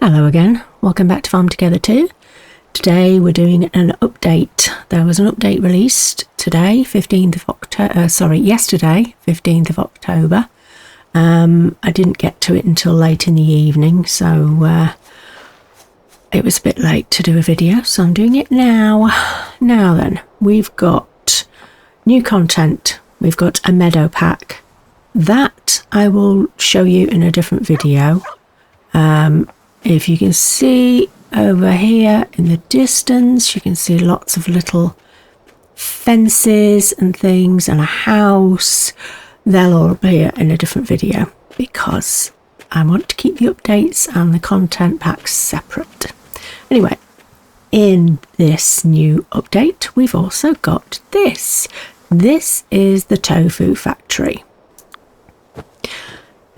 Hello again, welcome back to Farm Together 2. Today we're doing an update. There was an update released today, yesterday, 15th of October. I didn't get to it until late in the evening, so it was a bit late to do a video, so I'm doing it now. Now then, we've got new content. We've got a Meadow pack. That I will show you in a different video. If you can see over here in the distance, you can see lots of little fences and things and a house. They'll all appear in a different video because I want to keep the updates and the content packs separate. Anyway, in this new update, we've also got this. This is the Tofu Factory.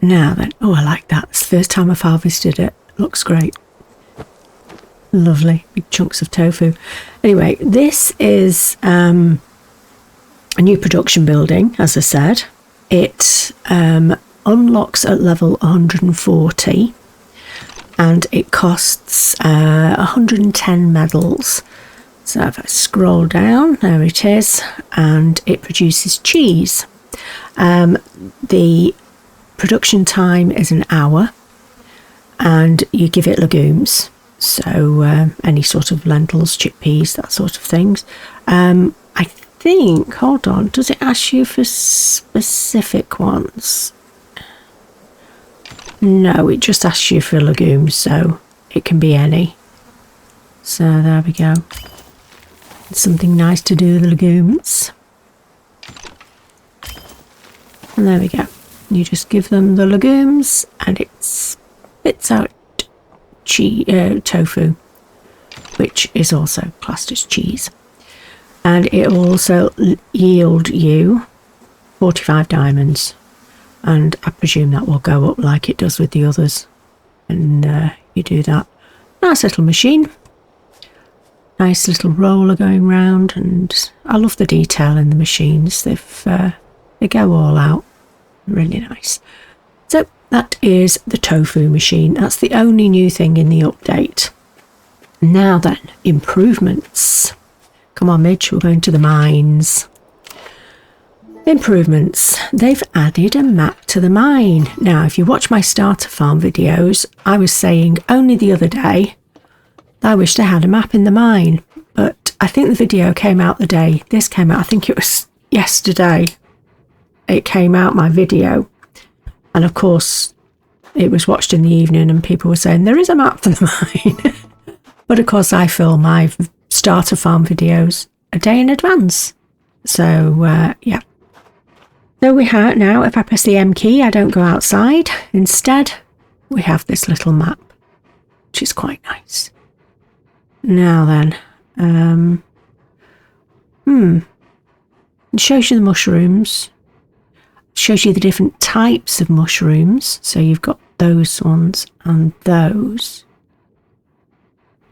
Now then, oh, I like that. It's the first time I've harvested it. Looks great. Lovely. Big chunks of tofu. Anyway, this is a new production building, as I said. It unlocks at level 140 and it costs 110 medals. So if I scroll down, there it is, and it produces cheese. The production time is an hour. And you give it legumes, so any sort of lentils, chickpeas, that sort of things. I think, hold on, does it ask you for specific ones? No, it just asks you for legumes, so it can be any. So there we go. Something nice to do with the legumes. And there we go. You just give them the legumes and it's spits out tofu, which is also classed as cheese, and it will also yield you 45 diamonds, and I presume that will go up like it does with the others, and you do that. Nice little machine, nice little roller going round, and I love the detail in the machines. They go all out, really nice. So that is the tofu machine. That's the only new thing in the update. Now then, improvements. Come on, Midge, we're going to the mines. Improvements. They've added a map to the mine. Now, if you watch my starter farm videos, I was saying only the other day that I wished I had a map in the mine. But I think the video came out the day this came out. I think it was yesterday it came out, my video. And of course, it was watched in the evening and people were saying, there is a map for the mine. But of course, I film my starter farm videos a day in advance. So, yeah. So we have now, if I press the M key, I don't go outside. Instead, we have this little map, which is quite nice. Now then, it shows you the mushrooms. Shows you the different types of mushrooms, so you've got those ones and those,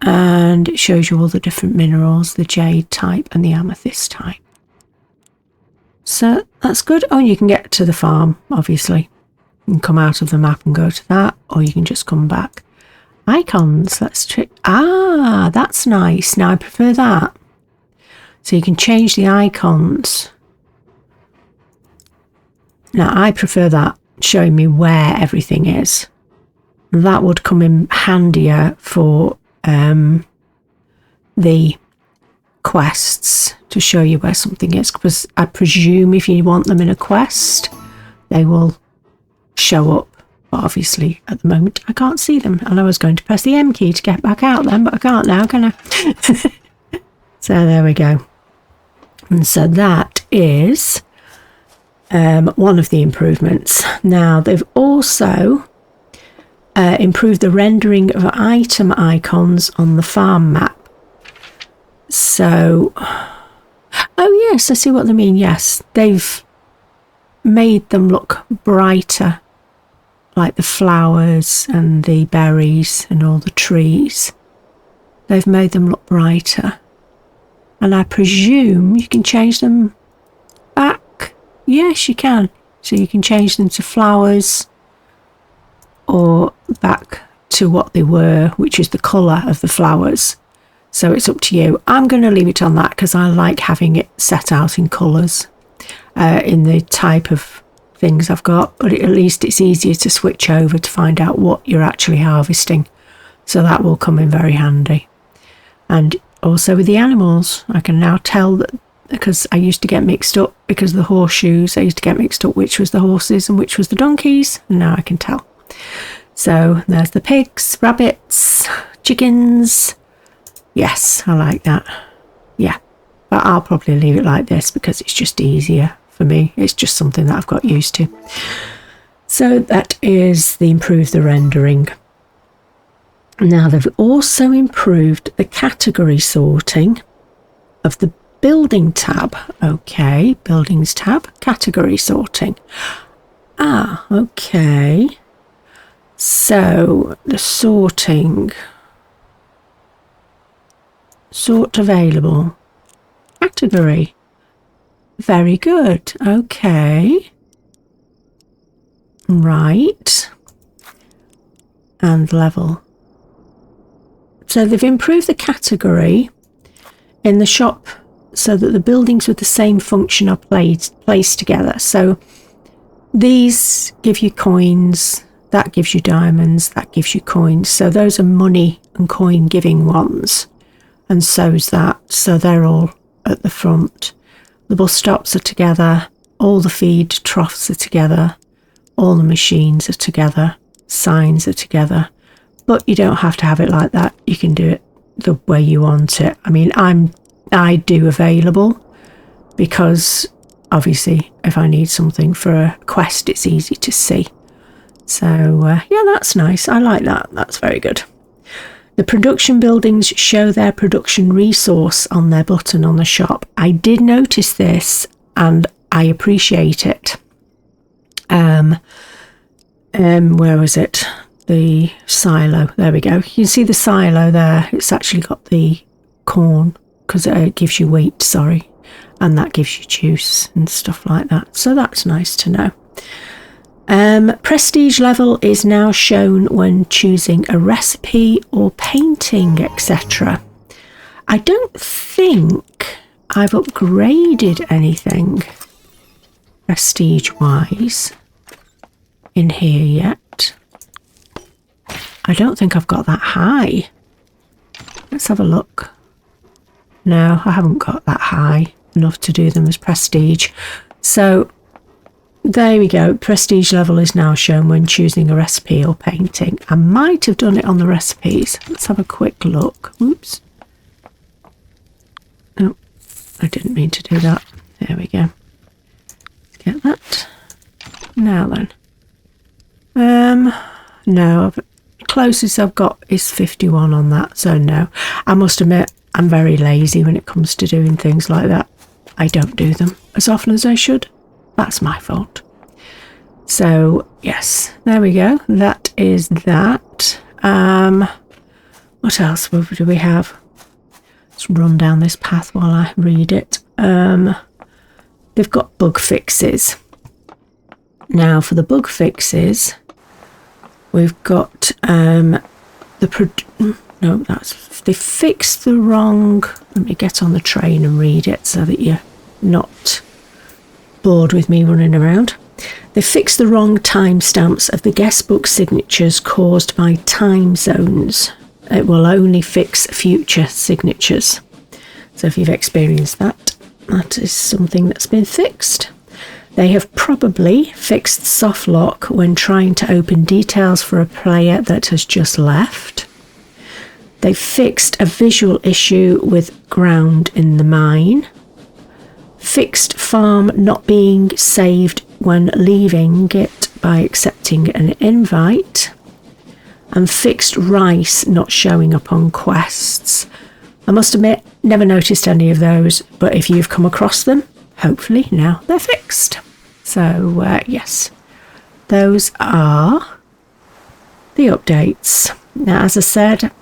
and it shows you all the different minerals, the jade type and the amethyst type. So that's good. Oh, you can get to the farm, obviously. You can come out of the map and go to that, or you can just come back. Icons, let's check. Ah, that's nice. Now I prefer that. So you can change the icons. Now, I prefer that, showing me where everything is. That would come in handier for the quests, to show you where something is, because I presume if you want them in a quest, they will show up. But obviously, at the moment, I can't see them. And I was going to press the M key to get back out then, but I can't now, can I? So there we go. And so that is one of the improvements. Now they've also improved the rendering of item icons on the farm map. So, oh yes, I see what they mean. Yes, they've made them look brighter, like the flowers and the berries and all the trees. They've made them look brighter, and I presume you can change them back. Yes, you can. So you can change them to flowers or back to to what they were, which is the colour of the flowers. So it's up to you. I'm going to leave it on that because I like having it set out in colours in the type of things I've got, but at least it's easier to switch over to find out what you're actually harvesting. So that will come in very handy. And also with the animals, I can now tell that, because I used to get mixed up because of the horseshoes. I used to get mixed up which was the horses and which was the donkeys, and now I can tell. So there's the pigs, rabbits, chickens. Yes, I like that. Yeah, but I'll probably leave it like this because it's just easier for me. It's just something that I've got used to. So that is the improve the rendering. Now they've also improved the category sorting of the building tab. Okay, buildings tab, category sorting. Ah, okay. So the sorting, sort available, category. Very good. Okay. Right. And level. So they've improved the category in the shop so that the buildings with the same function are placed together. So these give you coins, that gives you diamonds, that gives you coins. So those are money and coin giving ones. And so's that. So they're all at the front. The bus stops are together. All the feed troughs are together. All the machines are together. Signs are together. But you don't have to have it like that. You can do it the way you want it. I mean, I do available because obviously if I need something for a quest, it's easy to see. So yeah, that's nice. I like that. That's very good. The production buildings show their production resource on their button on the shop. I did notice this and I appreciate it. Where was it? The silo. There we go. You can see the silo there. It's actually got the corn because it gives you wheat, sorry. And that gives you juice and stuff like that. So that's nice to know. Prestige level is now shown when choosing a recipe or painting, etc. I don't think I've upgraded anything prestige wise in here yet. I don't think I've got that high. Let's have a look. No, I haven't got that high enough to do them as prestige. So there we go. Prestige level is now shown when choosing a recipe or painting. I might have done it on the recipes. Let's have a quick look. Oops. Oh, I didn't mean to do that. There we go. Get that. Now then. No, closest I've got is 51 on that, so no. I must admit, I'm very lazy when it comes to doing things like that. I don't do them as often as I should. That's my fault. So yes, there we go. That is that. What else do we have? Let's run down this path while I read it. They've got bug fixes. Now for the bug fixes, we've got they fixed the wrong. Let me get on the train and read it so that you're not bored with me running around. They fixed the wrong timestamps of the guest book signatures caused by time zones. It will only fix future signatures. So if you've experienced that, that is something that's been fixed. They have probably fixed softlock when trying to open details for a player that has just left. They fixed a visual issue with ground in the mine. Fixed farm not being saved when leaving it by accepting an invite. And fixed rice not showing up on quests. I must admit, never noticed any of those, but if you've come across them, hopefully now they're fixed. So yes, those are the updates. Now, as I said,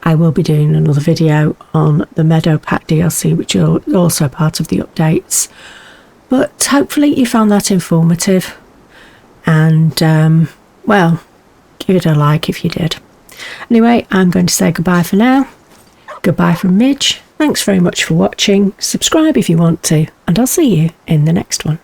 I will be doing another video on the Meadow Pack DLC, which are also part of the updates. But hopefully you found that informative and, well, Give it a like if you did. Anyway, I'm going to say goodbye for now. Goodbye from Midge. Thanks very much for watching. Subscribe if you want to, and I'll see you in the next one.